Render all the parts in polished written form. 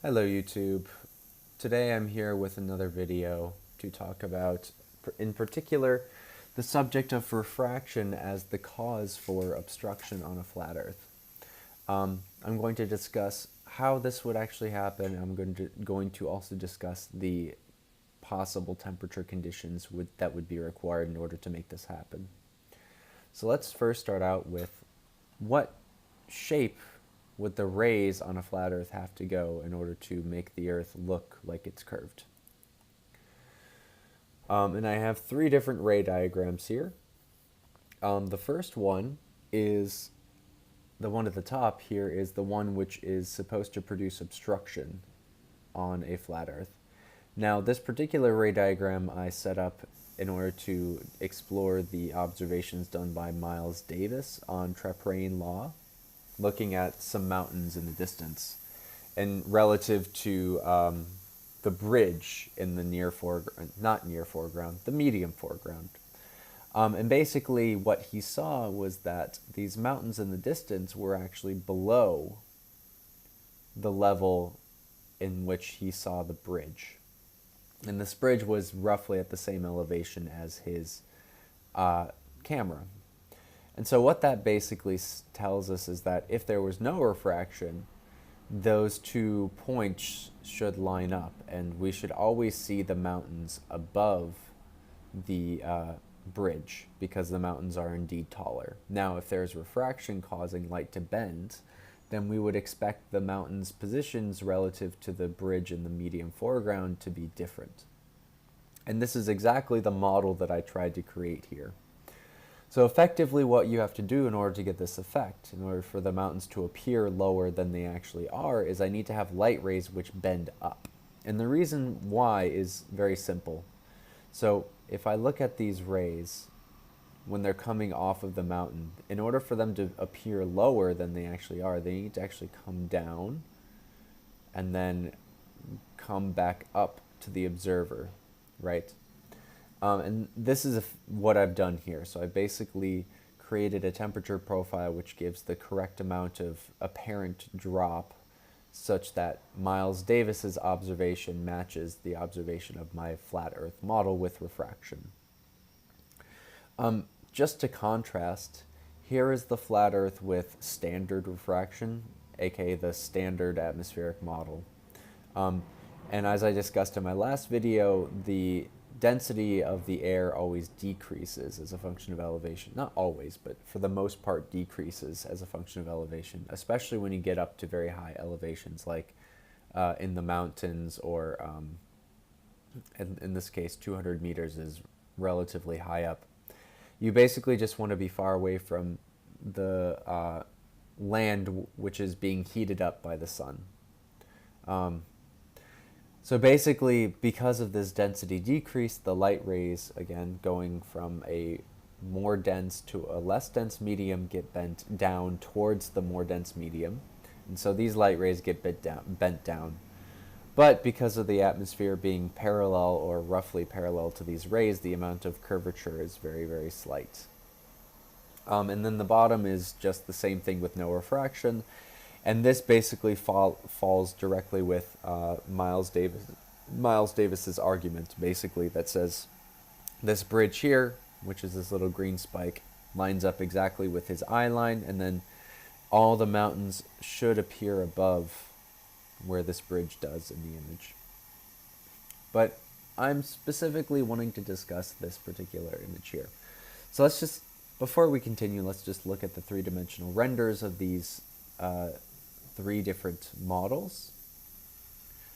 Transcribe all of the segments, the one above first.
Hello YouTube. Today I'm here with another video to talk about, in particular, the subject of refraction as the cause for obstruction on a flat Earth. I'm going to discuss how this would actually happen. I'm going to also discuss the possible temperature conditions that would be required in order to make this happen. So let's first start out with what shape would the rays on a flat Earth have to go in order to make the Earth look like it's curved. And I have three different ray diagrams here. The first one is the one at the top here is the one which is supposed to produce obstruction on a flat Earth. Now this particular ray diagram I set up in order to explore the observations done by Miles Davis on Refraction law, looking at some mountains in the distance, and relative to the bridge in the near foreground, not near foreground, the medium foreground. And basically what he saw was that these mountains in the distance were actually below the level in which he saw the bridge. And this bridge was roughly at the same elevation as his camera. And so what that basically tells us is that if there was no refraction, those 2 points should line up, and we should always see the mountains above the bridge, because the mountains are indeed taller. Now, if there's refraction causing light to bend, then we would expect the mountains' positions relative to the bridge in the medium foreground to be different. And this is exactly the model that I tried to create here. So effectively what you have to do in order to get this effect, in order for the mountains to appear lower than they actually are, is I need to have light rays which bend up. And the reason why is very simple. So if I look at these rays, when they're coming off of the mountain, in order for them to appear lower than they actually are, they need to actually come down and then come back up to the observer, right? And this is what I've done here. So I basically created a temperature profile which gives the correct amount of apparent drop such that Miles Davis's observation matches the observation of my flat Earth model with refraction. Just to contrast, here is the flat Earth with standard refraction, aka the standard atmospheric model. And as I discussed in my last video, the density of the air always decreases as a function of elevation. Not always, but for the most part decreases as a function of elevation, especially when you get up to very high elevations like in the mountains, or in this case 200 meters is relatively high up. You basically just want to be far away from the land which is being heated up by the sun. So basically, because of this density decrease, the light rays, again, going from a more dense to a less dense medium, get bent down towards the more dense medium. And so these light rays get bent down. But because of the atmosphere being parallel or roughly parallel to these rays, the amount of curvature is very, very slight. And then the bottom is just the same thing with no refraction. And this basically falls directly with Miles Davis's argument, basically, that says this bridge here, which is this little green spike, lines up exactly with his eye line, and then all the mountains should appear above where this bridge does in the image. But I'm specifically wanting to discuss this particular image here. So let's just, before we continue, let's just look at the three-dimensional renders of these three different models,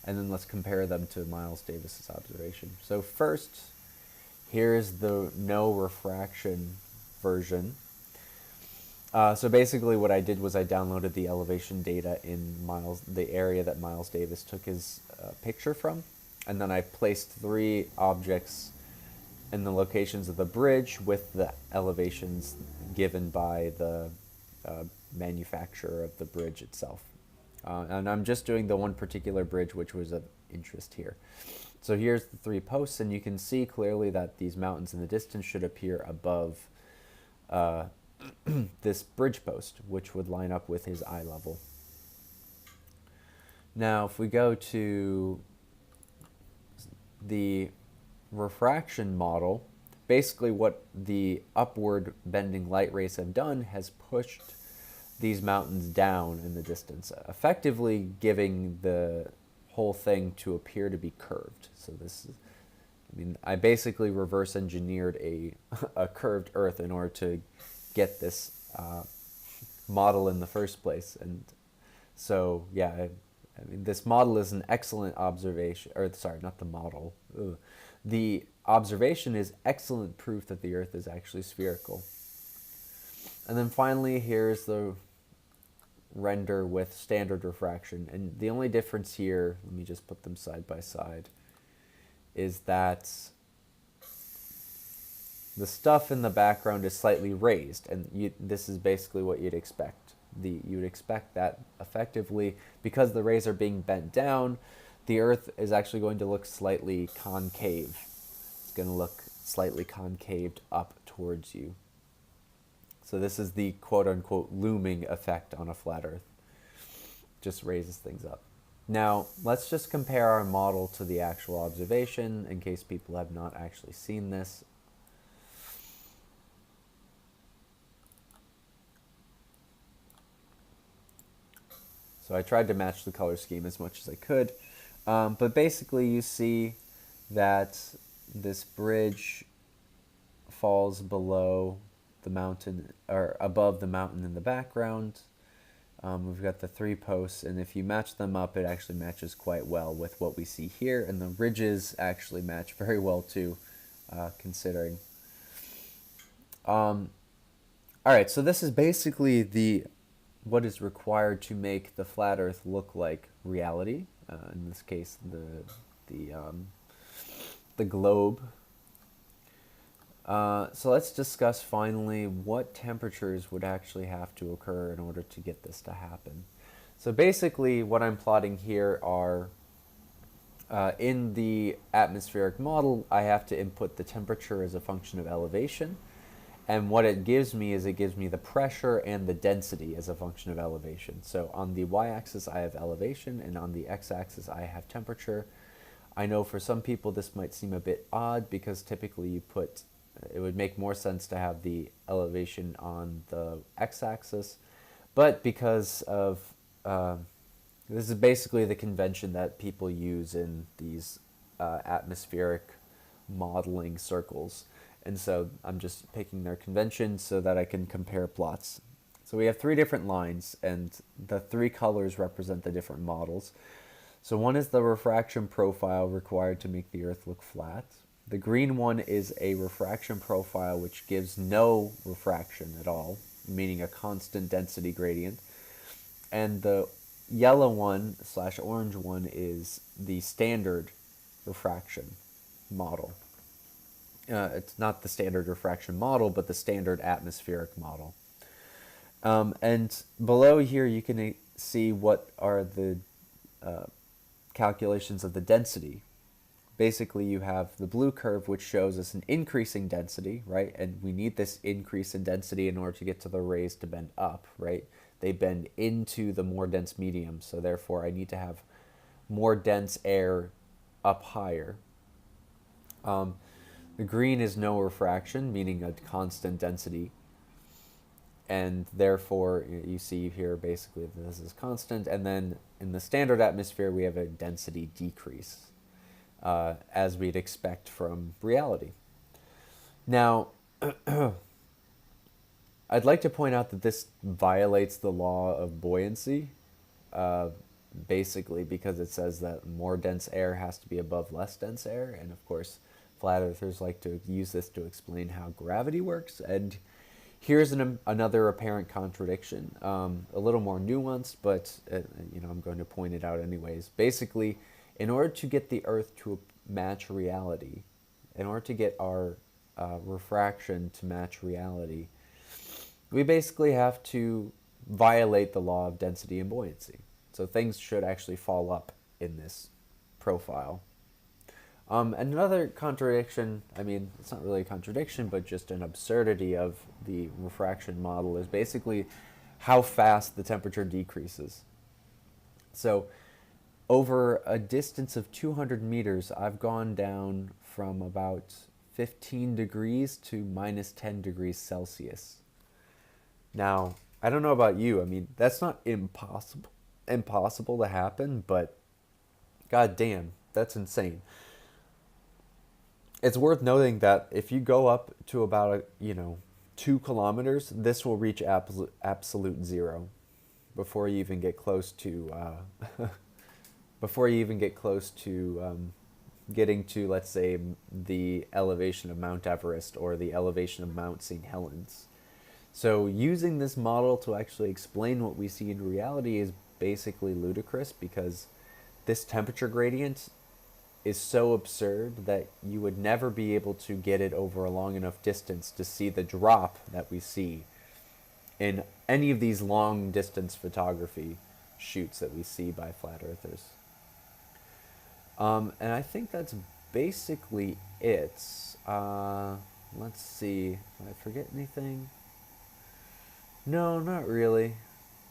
and then let's compare them to Miles Davis's observation. So first, here's the no refraction version. So basically what I did was I downloaded the elevation data in the area that Miles Davis took his picture from, and then I placed 3 objects in the locations of the bridge with the elevations given by the manufacturer of the bridge itself. And I'm just doing the one particular bridge which was of interest here. So here's the 3 posts, and you can see clearly that these mountains in the distance should appear above this bridge post, which would line up with his eye level. Now, if we go to the refraction model, basically what the upward bending light rays have done has pushed these mountains down in the distance, effectively giving the whole thing to appear to be curved. So this is, I mean, I basically reverse engineered a curved Earth in order to get this model in the first place. And so, yeah, I mean, this model is an excellent observation, or sorry, not the model. Ugh. The observation is excellent proof that the Earth is actually spherical. And then finally, here's the render with standard refraction. And the only difference here, let me just put them side by side, is that the stuff in the background is slightly raised, and this is basically what you'd expect. You would expect that effectively, because the rays are being bent down, the Earth is actually going to look slightly concave. It's going to look slightly concaved up towards you. So this is the quote-unquote looming effect on a flat Earth. Just raises things up. Now, let's just compare our model to the actual observation in case people have not actually seen this. So I tried to match the color scheme as much as I could. But basically you see that this bridge falls below the mountain, or above the mountain in the background. We've got the 3 posts, and if you match them up, it actually matches quite well with what we see here, and the ridges actually match very well too, considering. Alright, so this is basically what is required to make the flat Earth look like reality. In this case, the globe. So let's discuss finally what temperatures would actually have to occur in order to get this to happen. So basically what I'm plotting here are, in the atmospheric model, I have to input the temperature as a function of elevation. And what it gives me is it gives me the pressure and the density as a function of elevation. So on the y-axis I have elevation, and on the x-axis I have temperature. I know for some people this might seem a bit odd because typically it would make more sense to have the elevation on the x-axis, but because of, this is basically the convention that people use in these atmospheric modeling circles. And so I'm just picking their convention so that I can compare plots. So we have 3 different lines, and the 3 colors represent the different models. So one is the refraction profile required to make the Earth look flat. The green one is a refraction profile which gives no refraction at all, meaning a constant density gradient. And the yellow one / orange one is the standard refraction model. It's not the standard refraction model, but the standard atmospheric model. And below here you can see what are the calculations of the density. Basically you have the blue curve, which shows us an increasing density, right? And we need this increase in density in order to get to the rays to bend up, right? They bend into the more dense medium, so therefore I need to have more dense air up higher. The green is no refraction, meaning a constant density. And therefore, you see here basically that this is constant. And then in the standard atmosphere, we have a density decrease, as we'd expect from reality. Now, I'd like to point out that this violates the law of buoyancy, basically because it says that more dense air has to be above less dense air. And of course, flat earthers like to use this to explain how gravity works, and here's another apparent contradiction, a little more nuanced, but I'm going to point it out anyways. Basically, in order to get the Earth to match reality, in order to get our refraction to match reality, we basically have to violate the law of density and buoyancy. So things should actually fall up in this profile. Another contradiction, I mean, it's not really a contradiction, but just an absurdity of the refraction model is basically how fast the temperature decreases. So over a distance of 200 meters, I've gone down from about 15 degrees to minus 10 degrees Celsius. Now, I don't know about you. I mean, that's not impossible to happen, but god damn, that's insane. It's worth noting that if you go up to about 2 kilometers, this will reach absolute zero before you even get close to getting to, let's say, the elevation of Mount Everest or the elevation of Mount St. Helens. So using this model to actually explain what we see in reality is basically ludicrous, because this temperature gradient is so absurd that you would never be able to get it over a long enough distance to see the drop that we see in any of these long distance photography shoots that we see by flat earthers. And I think that's basically it. Let's see. Did I forget anything? No, not really.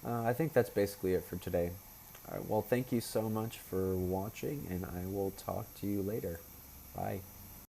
I think that's basically it for today. All right, well, thank you so much for watching, and I will talk to you later. Bye.